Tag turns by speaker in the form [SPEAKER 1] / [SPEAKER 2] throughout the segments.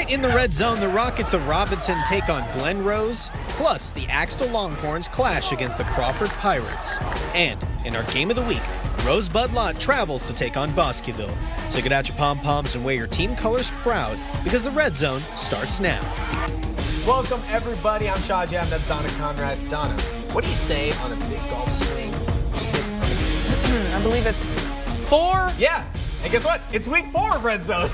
[SPEAKER 1] Tonight in the red zone, the Rockets of Robinson take on Glen Rose, plus the Axtell Longhorns clash against the Crawford Pirates. And in our game of the week, Rosebud Lot travels to take on Bosqueville. So get out your pom-poms and wear your team colors proud, because the red zone starts now. Welcome everybody, I'm Shaw Jam, that's Donna Conrad. Donna, what do you say on a big golf swing?
[SPEAKER 2] I believe it's 4.
[SPEAKER 1] Yeah. And guess what? It's week 4 of Red Zone.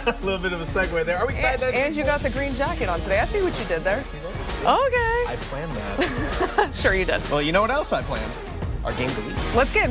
[SPEAKER 1] A little bit of a segue there. Are we excited?
[SPEAKER 2] And you got the green jacket on today. I see what you did there.
[SPEAKER 1] See that?
[SPEAKER 2] Okay.
[SPEAKER 1] I planned that.
[SPEAKER 2] Sure you did.
[SPEAKER 1] Well, you know what else I planned? Our game of the week.
[SPEAKER 2] Let's go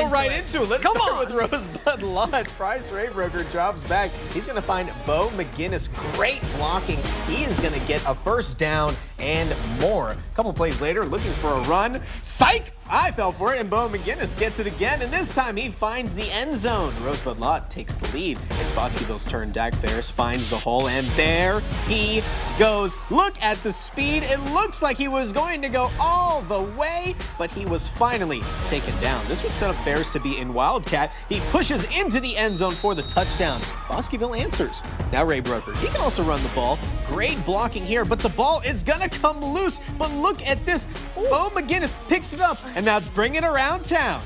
[SPEAKER 2] right into it.
[SPEAKER 1] Let's start with Rosebud Lot. Price Raybroker drops back. He's going to find Bo McGinnis. Great blocking. He is going to get a first down and more. A couple plays later, looking for a run. Psych! I fell for it, and Bo McGinnis gets it again, and this time he finds the end zone. Rosebud Lot takes the lead. It's Bosqueville's turn. Dak Ferris finds the hole, and there he goes. Look at the speed. It looks like he was going to go all the way, but he was finally taken down. This would set up Ferris to be in Wildcat. He pushes into the end zone for the touchdown. Bosqueville answers. Now Raybroker, he can also run the ball. Great blocking here, but the ball is going to come loose. But look at this. Bo McGinnis picks it up, and now it's bring it around town.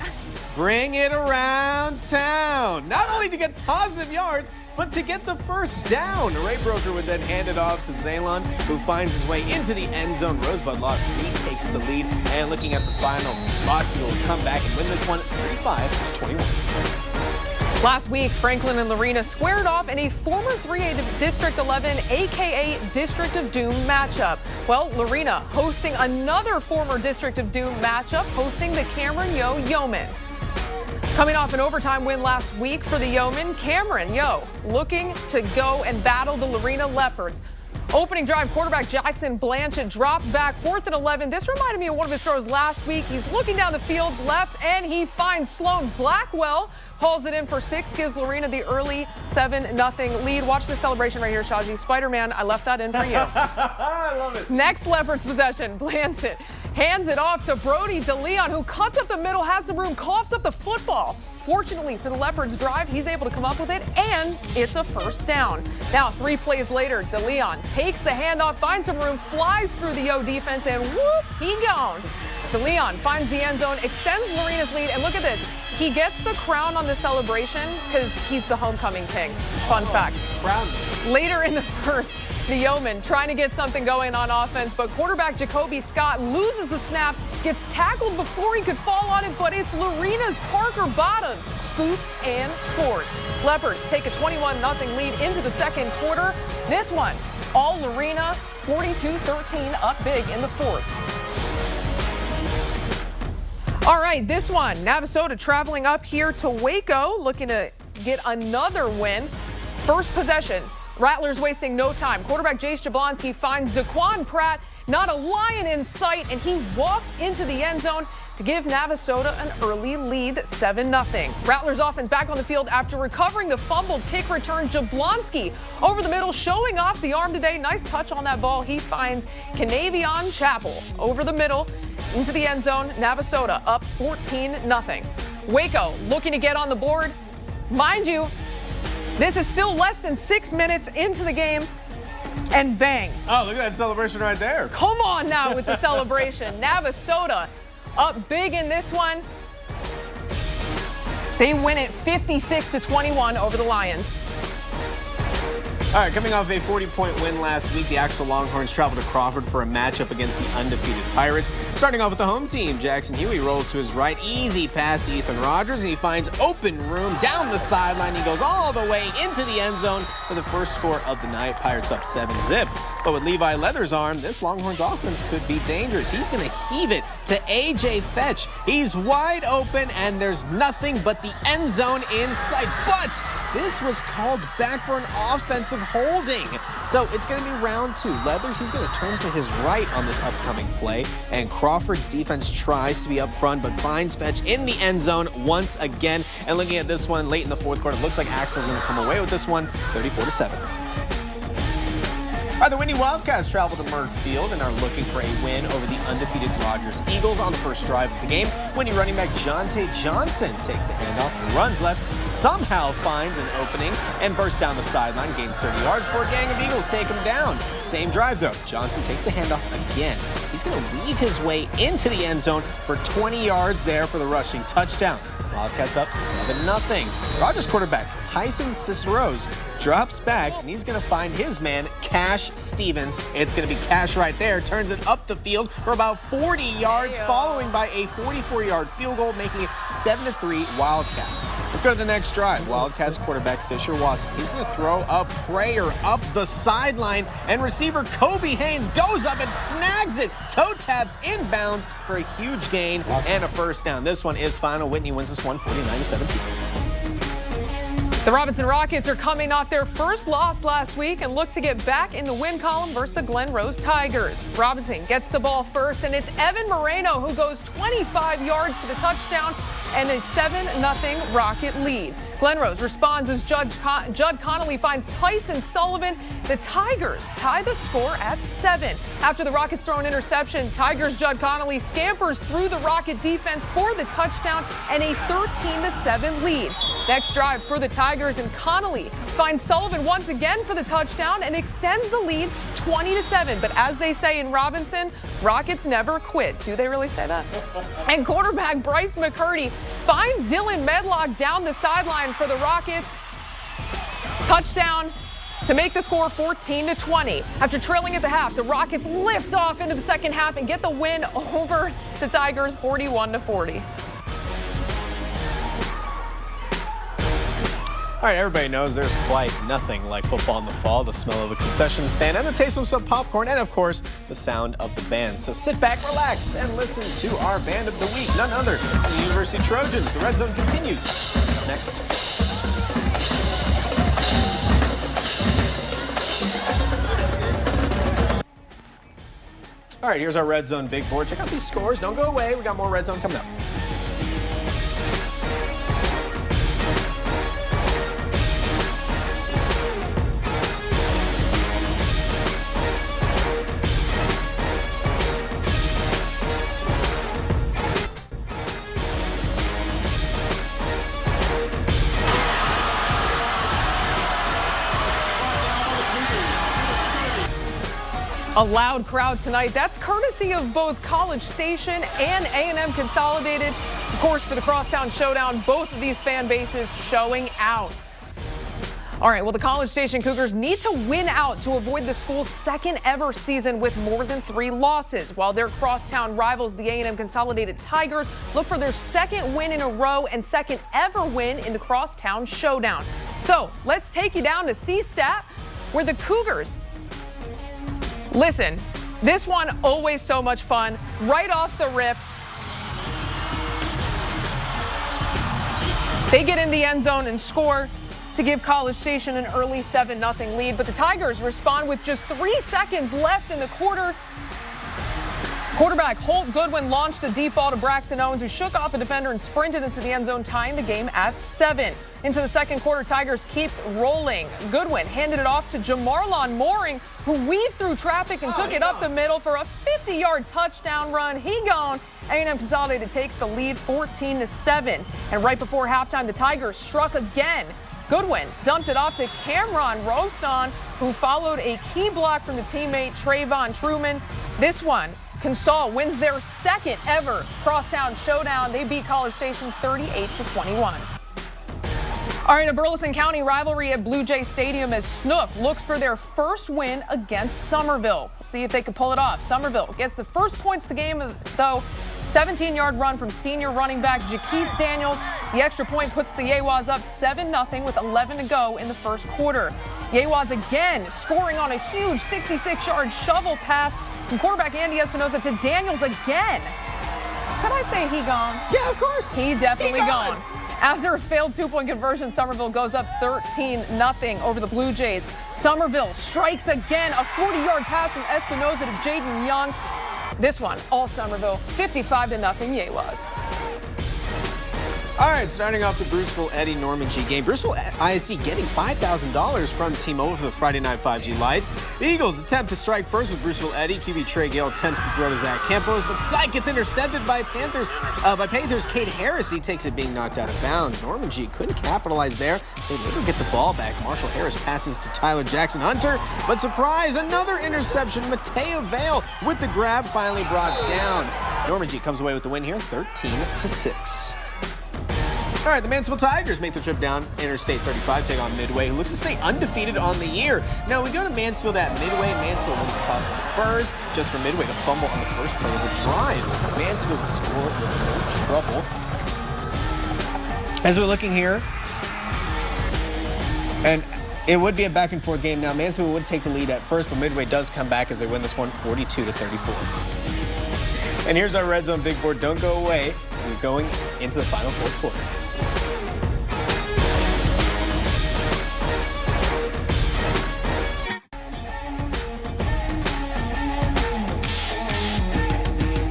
[SPEAKER 1] Bring it around town. Not only to get positive yards, but to get the first down. Raybroker would then hand it off to Zalon, who finds his way into the end zone. Rosebud Lot retakes the lead, and looking at the final, Bosqueville will come back and win this one 35-21.
[SPEAKER 2] Last week, Franklin and Lorena squared off in a former 3A District 11, a.k.a. District of Doom matchup. Well, Lorena hosting another former District of Doom matchup, hosting the Cameron Yo Yeomen. Coming off an overtime win last week for the Yeomen, Cameron Yo looking to go and battle the Lorena Leopards. Opening drive, quarterback Jackson Blanchett drops back, 4th and 11. This reminded me of one of his throws last week. He's looking down the field left, and he finds Sloan Blackwell. Hauls it in for 6, gives Lorena the early 7-0 lead. Watch the celebration right here, Shaji. Spider-Man, I left that in for you.
[SPEAKER 1] I love it.
[SPEAKER 2] Next Leopards possession, Blanchett hands it off to Brody DeLeon, who cuts up the middle, has some room, coughs up the football. Fortunately for the Leopards drive, he's able to come up with it, and it's a first down. Now, 3 plays later, DeLeon takes the handoff, finds some room, flies through the Yo defense, and whoop, he gone. DeLeon finds the end zone, extends Lorena's lead, and look at this. He gets the crown on the celebration because he's the homecoming king. Fun fact.
[SPEAKER 1] Crown.
[SPEAKER 2] Later in the first, the Yeomen trying to get something going on offense, but quarterback Jacoby Scott loses the snap, gets tackled before he could fall on it, but it's Lorena's Parker Bottoms, scoops and scores. Leopards take a 21-0 lead into the second quarter. This one, all Lorena, 42-13, up big in the fourth. All right, this one, Navasota traveling up here to Waco, looking to get another win. First possession, Rattlers wasting no time. Quarterback Jace Jablonski finds Daquan Pratt, not a lion in sight, and he walks into the end zone to give Navasota an early lead, 7-0. Rattlers offense back on the field after recovering the fumbled kick return. Jablonski over the middle, showing off the arm today. Nice touch on that ball. He finds Canavion Chappell over the middle into the end zone. Navasota up 14-0. Waco looking to get on the board. Mind you, this is still less than 6 minutes into the game, and bang.
[SPEAKER 1] Oh, look at that celebration right there.
[SPEAKER 2] Come on now with the celebration. Navasota up big in this one. They win it 56-21 over the Lions.
[SPEAKER 1] All right, coming off a 40-point win last week, the Axtell Longhorns travel to Crawford for a matchup against the undefeated Pirates. Starting off with the home team, Jackson Huey rolls to his right, easy pass to Ethan Rogers, and he finds open room down the sideline. He goes all the way into the end zone for the first score of the night. Pirates up 7-0. But with Levi Leather's arm, this Longhorns offense could be dangerous. He's going to heave it to A.J. Fetch. He's wide open, and there's nothing but the end zone in sight. But this was called back for an offensive holding. So it's going to be round 2. Leathers, he's going to turn to his right on this upcoming play, and Crawford's defense tries to be up front, but finds Fetch in the end zone once again. And looking at this one late in the fourth quarter, it looks like Axtell's going to come away with this one 34-7. The Whitney Wildcats travel to Merck Field and are looking for a win over the undefeated Rogers Eagles on the first drive of the game. Whitney running back Jonte Johnson takes the handoff, runs left, somehow finds an opening, and bursts down the sideline, gains 30 yards before a gang of Eagles take him down. Same drive, though. Johnson takes the handoff again. He's going to weave his way into the end zone for 20 yards there for the rushing touchdown. Wildcats up 7-0. Rogers quarterback Tyson Ciceros drops back, and he's going to find his man, Cash Stevens. It's going to be Cash right there. Turns it up the field for about 40 yards, following by a 44-yard field goal, making it 7-3 Wildcats. Let's go to the next drive. Wildcats quarterback Fisher Watson. He's going to throw a prayer up the sideline, and receiver Kobe Haynes goes up and snags it. Toe taps inbounds for a huge gain and a first down. This one is final. Whitney wins this one 49-17.
[SPEAKER 2] The Robinson Rockets are coming off their first loss last week and look to get back in the win column versus the Glen Rose Tigers. Robinson gets the ball first, and it's Evan Moreno who goes 25 yards for the touchdown and a 7-0 Rocket lead. Glen Rose responds as Judd Connolly finds Tyson Sullivan. The Tigers tie the score at 7. After the Rockets throw an interception, Tigers' Judd Connolly scampers through the Rocket defense for the touchdown and a 13-7 lead. Next drive for the Tigers, and Connolly finds Sullivan once again for the touchdown and extends the lead 20-7. But as they say in Robinson, Rockets never quit. Do they really say that? And quarterback Bryce McCurdy finds Dylan Medlock down the sideline for the Rockets. Touchdown to make the score 14-20. After trailing at the half, the Rockets lift off into the second half and get the win over the Tigers 41-40.
[SPEAKER 1] All right, everybody knows there's quite nothing like football in the fall. The smell of a concession stand and the taste of some popcorn and, of course, the sound of the band. So sit back, relax, and listen to our band of the week. None other than the University Trojans. The Red Zone continues next. All right, here's our Red Zone big board. Check out these scores. Don't go away. We got more Red Zone coming up.
[SPEAKER 2] A loud crowd tonight. That's courtesy of both College Station and A&M Consolidated. Of course, for the Crosstown Showdown, both of these fan bases showing out. All right, well, the College Station Cougars need to win out to avoid the school's second ever season with more than 3 losses, while their crosstown rivals, the A&M Consolidated Tigers, look for their second win in a row and second ever win in the Crosstown Showdown. So let's take you down to C-Stat, where the Cougars, listen, this one always so much fun. Right off the rip, they get in the end zone and score to give College Station an early 7-0 lead. But the Tigers respond with just 3 seconds left in the quarter. Quarterback Holt Goodwin launched a deep ball to Braxton Owens, who shook off a defender and sprinted into the end zone, tying the game at 7. Into the second quarter, Tigers keep rolling. Goodwin handed it off to Jamarlon Mooring, who weaved through traffic and took it up the middle for a 50-yard touchdown run. He gone. A&M Consolidated takes the lead 14-7. And right before halftime, the Tigers struck again. Goodwin dumped it off to Cameron Roston, who followed a key block from the teammate Trayvon Truman. This one, Consol wins their second ever Crosstown Showdown. They beat College Station 38-21. All right, a Burleson County rivalry at Blue Jay Stadium as Snook looks for their first win against Somerville. We'll see if they can pull it off. Somerville gets the first points of the game, though. 17-yard run from senior running back Jakeith Daniels. The extra point puts the Yewas up 7-0 with 11 to go in the first quarter. Yewas again scoring on a huge 66-yard shovel pass from quarterback Andy Espinoza to Daniels again. Could I say he gone?
[SPEAKER 1] Yeah, of course.
[SPEAKER 2] He definitely gone. After a failed 2-point conversion, Somerville goes up 13-0 over the Blue Jays. Somerville strikes again, a 40-yard pass from Espinoza to Jaden Young. This one, all Somerville, 55-0 Yewas.
[SPEAKER 1] All right, starting off the Bruceville Eddie Norman G game. Bruceville ISC getting $5,000 from T-Mobile for the Friday Night 5G lights. The Eagles attempt to strike first with Bruceville Eddie. QB Trey Gale attempts to throw to Zach Campos, but sight gets intercepted by Panthers. Cade Harris. He takes it being knocked out of bounds. Norman G couldn't capitalize there. They later get the ball back. Marshall Harris passes to Tyler Jackson Hunter, but surprise, another interception. Mateo Vale with the grab, finally brought down. Norman G comes away with the win here, 13-6. All right, the Mansfield Tigers make the trip down Interstate 35, take on Midway, who looks to stay undefeated on the year. Now, we go to Mansfield at Midway. Mansfield wins the toss on the Furs, just for Midway to fumble on the first play of the drive. Mansfield score with no trouble. As we're looking here, and it would be a back-and-forth game. Now, Mansfield would take the lead at first, but Midway does come back as they win this one 42-34. And here's our Red Zone Big Board. Don't go away. We're going into the final fourth quarter.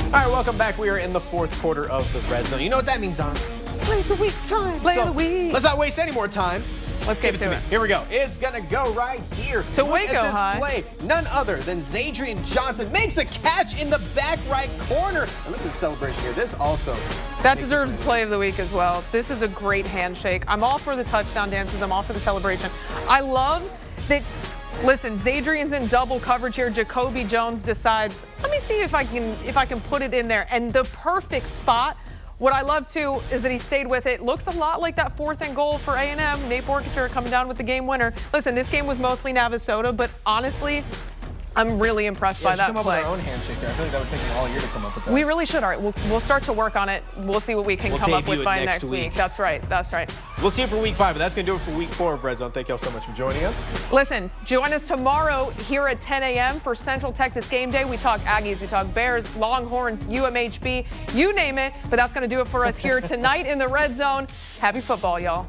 [SPEAKER 1] All right, welcome back. We are in the fourth quarter of the Red Zone. You know what that means, Donna? It's play of the week time.
[SPEAKER 2] Play of the week.
[SPEAKER 1] Let's not waste any more time.
[SPEAKER 2] Let's get to it.
[SPEAKER 1] Here we go. It's going to go right here.
[SPEAKER 2] To
[SPEAKER 1] Look
[SPEAKER 2] Waco
[SPEAKER 1] at this
[SPEAKER 2] High.
[SPEAKER 1] play. None other than Zadrian Johnson makes a catch in the back right corner. And look at the celebration here. This also.
[SPEAKER 2] That deserves play of the week as well. This is a great handshake. I'm all for the touchdown dances. I'm all for the celebration. I love that. Listen, Zadrian's in double coverage here. Jacoby Jones decides, let me see if I can put it in there. And the perfect spot. What I love, too, is that he stayed with it. Looks a lot like that 4th and goal for A&M. Nate Borkature coming down with the game winner. Listen, this game was mostly Navasota, but honestly, I'm really impressed by that
[SPEAKER 1] come
[SPEAKER 2] play.
[SPEAKER 1] up with our own handshake there. I feel like that would take me all year to come up with that.
[SPEAKER 2] We really should. All right, we'll start to work on it. We'll see what we can come up with by next week. That's right. That's right.
[SPEAKER 1] We'll see you for week 5, but that's going to do it for week 4 of Red Zone. Thank you all so much for joining us.
[SPEAKER 2] Listen, join us tomorrow here at 10 a.m. for Central Texas Game Day. We talk Aggies, we talk Bears, Longhorns, UMHB, you name it. But that's going to do it for us here tonight in the Red Zone. Happy football, y'all.